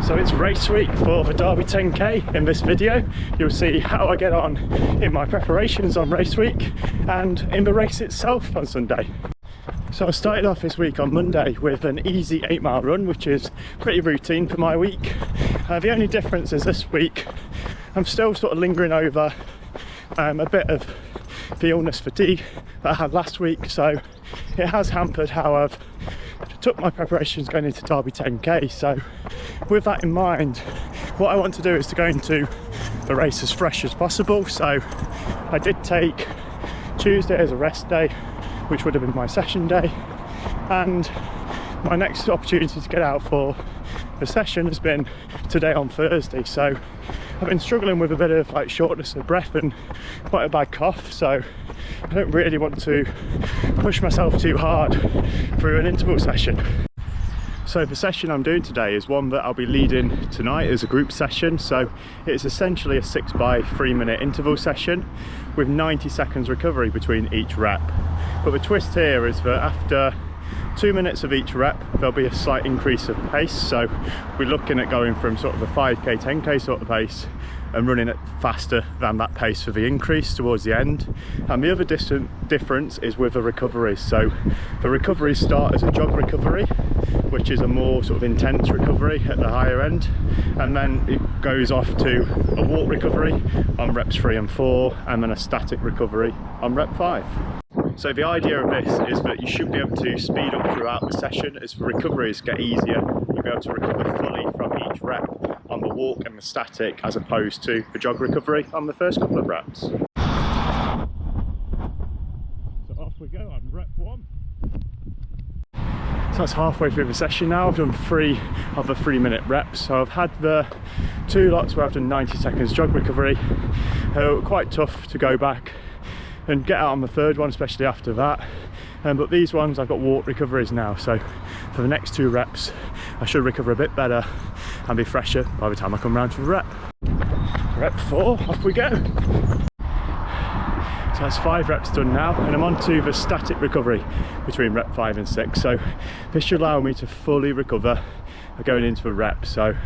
So it's race week for the Derby 10k. In this video you'll see how I get on in my preparations on race week and in the race itself on Sunday. So I started off this week on Monday with an easy 8-mile run, which is pretty routine for my week. The only difference is this week I'm still sort of lingering over a bit of the illness fatigue that I had last week, so it has hampered how I've took my preparations going into Derby 10k. So with that in mind, what I want to do is to go into the race as fresh as possible. So I did take Tuesday as a rest day, which would have been my session day, and my next opportunity to get out for the session has been today on Thursday. So I've been struggling with a bit of like shortness of breath and quite a bad cough, so I don't really want to push myself too hard through an interval session. So the session I'm doing today is one that I'll be leading tonight as a group session. So it's essentially a 6 by 3 minute interval session with 90 seconds recovery between each rep. But the twist here is that after 2 minutes of each rep there'll be a slight increase of pace. So we're looking at going from sort of a 5k 10k sort of pace and running it faster than that pace for the increase towards the end. And the other difference is with the recoveries. So the recoveries start as a jog recovery, which is a more sort of intense recovery at the higher end, and then it goes off to a walk recovery on reps 3 and 4, and then a static recovery on rep 5. So the idea of this is that you should be able to speed up throughout the session. As the recoveries get easier, you'll be able to recover fully from each rep on the walk and the static, as opposed to the jog recovery on the first couple of reps. So off we go on rep 1. So that's halfway through the session now. I've done 3 of the 3 minute reps. So I've had the 2 lots where I've done 90 seconds jog recovery. Quite tough to go back and get out on the third one, especially after that. But these ones I've got walk recoveries now, so for the next 2 reps I should recover a bit better and be fresher by the time I come round to the rep. Rep 4, off we go. So that's 5 reps done now, and I'm on to the static recovery between rep 5 and 6. So this should allow me to fully recover going into a rep. So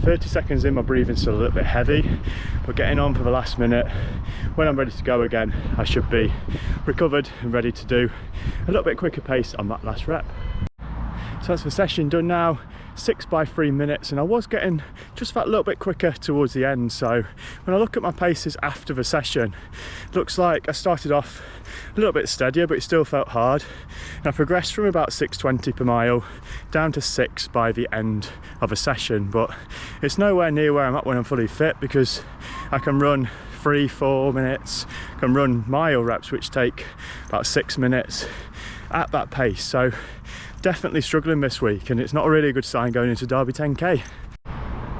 30 seconds in, my breathing's still a little bit heavy, but getting on for the last minute, when I'm ready to go again, I should be recovered and ready to do a little bit quicker pace on that last rep. So that's the session done now, 6 by 3 minutes, and I was getting just that little bit quicker towards the end. So when I look at my paces after the session, it looks like I started off a little bit steadier, but it still felt hard, and I progressed from about 6:20 per mile down to 6 by the end of a session. But it's nowhere near where I'm at when I'm fully fit, because I can run 3-4 minutes, can run mile reps which take about 6 minutes at that pace. So definitely struggling this week, and it's not a really good sign going into Derby 10k.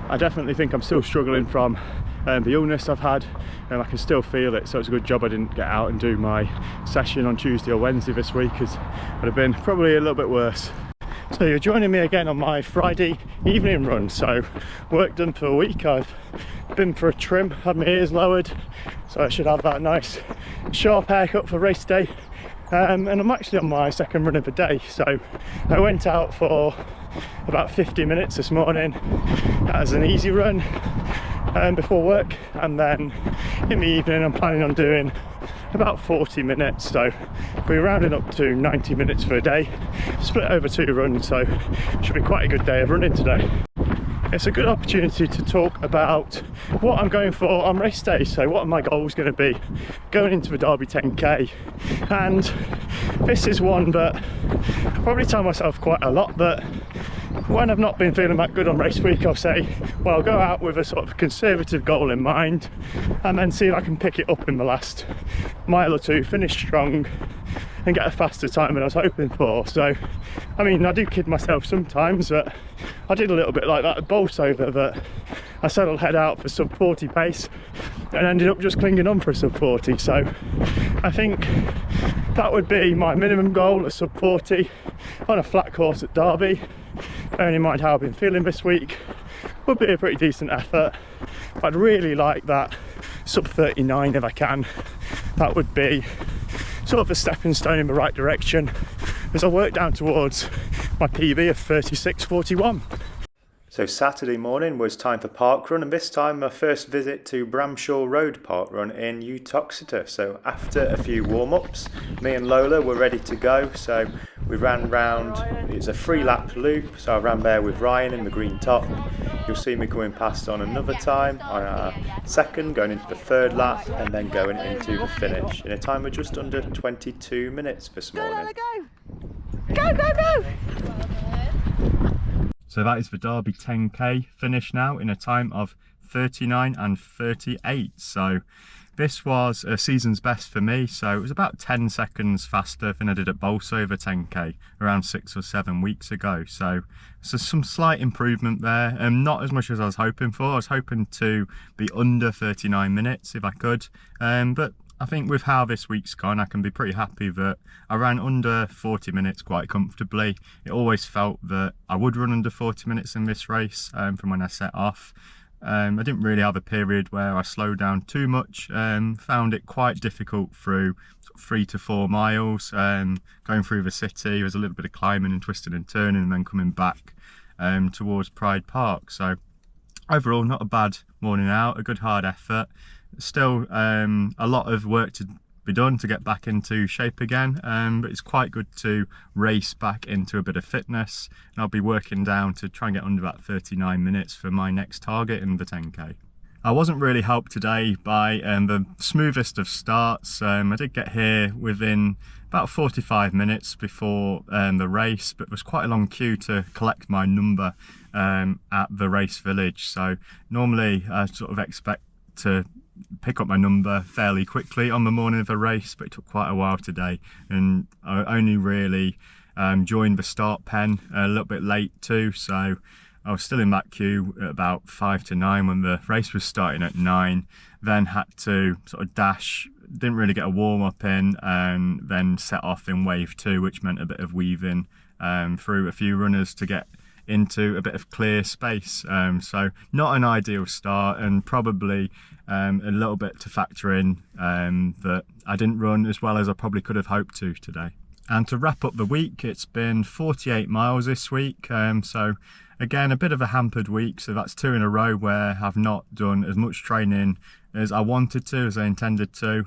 I definitely think I'm still struggling from the illness I've had, and I can still feel it, so it's a good job I didn't get out and do my session on Tuesday or Wednesday this week, because it would have been probably a little bit worse. So you're joining me again on my Friday evening run. So work done for a week. I've been for a trim, had my ears lowered, so I should have that nice sharp haircut for race day. And I'm actually on my second run of the day. So I went out for about 50 minutes this morning as an easy run before work, and then in the evening I'm planning on doing about 40 minutes, so we're rounding up to 90 minutes for a day, split over 2 runs, so should be quite a good day of running today. It's a good opportunity to talk about what I'm going for on race day. So what are my goals going to be going into the Derby 10k, and this is one that I probably tell myself quite a lot, but when I've not been feeling that good on race week, I'll say, well, I'll go out with a sort of conservative goal in mind and then see if I can pick it up in the last mile or 2, finish strong and get a faster time than I was hoping for. So I mean, I do kid myself sometimes, but I did a little bit like that at Bolsover, that I said I'll head out for sub 40 pace and ended up just clinging on for a sub 40. So I think that would be my minimum goal, a sub 40 on a flat course at Derby. Bearing in mind how I've been feeling this week, would be a pretty decent effort. I'd really like that sub 39 if I can. That would be sort of a stepping stone in the right direction as I work down towards my PB of 36:41. So Saturday morning was time for parkrun, and this time my first visit to Bramshall Road parkrun in Uttoxeter. So after a few warm-ups, me and Lola were ready to go, so we ran round. It's a 3-lap loop, so I ran there with Ryan in the green top. You'll see me coming past on another time on our second, going into the 3rd lap, and then going into the finish in a time of just under 22 minutes this morning. Go, go, go! So that is the Derby 10k finish now in a time of 39 and 38. So this was a season's best for me. So it was about 10 seconds faster than I did at Bolsover 10k around 6 or 7 weeks ago. So some slight improvement there, and not as much as I was hoping for. I was hoping to be under 39 minutes if I could, but I think with how this week's gone, I can be pretty happy that I ran under 40 minutes quite comfortably. It always felt that I would run under 40 minutes in this race from when I set off. I didn't really have a period where I slowed down too much. Found it quite difficult through sort of 3 to 4 miles. Going through the city, there was a little bit of climbing and twisting and turning, and then coming back towards Pride Park. So overall, not a bad morning out, a good hard effort. Still a lot of work to be done to get back into shape again, but it's quite good to race back into a bit of fitness, and I'll be working down to try and get under that 39 minutes for my next target in the 10k. I wasn't really helped today by the smoothest of starts. I did get here within about 45 minutes before the race, but there was quite a long queue to collect my number at the race village. So normally I sort of expect to pick up my number fairly quickly on the morning of the race, but it took quite a while today, and I only really joined the start pen a little bit late too, so I was still in that queue at about 5 to 9 when the race was starting at 9. Then had to sort of dash, didn't really get a warm-up in, and then set off in wave 2, which meant a bit of weaving through a few runners to get into a bit of clear space. So not an ideal start, and probably a little bit to factor in that I didn't run as well as I probably could have hoped to today. And to wrap up the week, it's been 48 miles this week, so again a bit of a hampered week. So that's 2 in a row where I've not done as much training as I wanted to, as I intended to,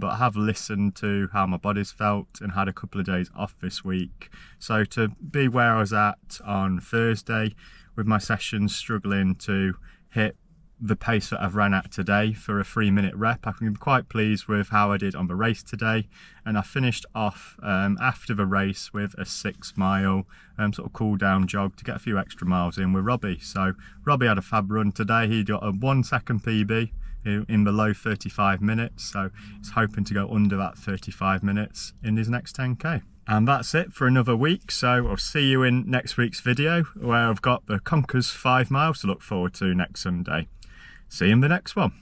but I have listened to how my body's felt and had a couple of days off this week. So to be where I was at on Thursday with my sessions struggling to hit the pace that I've ran at today for a 3-minute rep, I can be quite pleased with how I did on the race today. And I finished off after the race with a 6-mile sort of cool down jog to get a few extra miles in with Robbie. So Robbie had a fab run today. He got a 1-second PB in below 35 minutes, so he's hoping to go under that 35 minutes in his next 10k. And that's it for another week, so I'll see you in next week's video, where I've got the Conkers 5 miles to look forward to next Sunday. See you in the next one.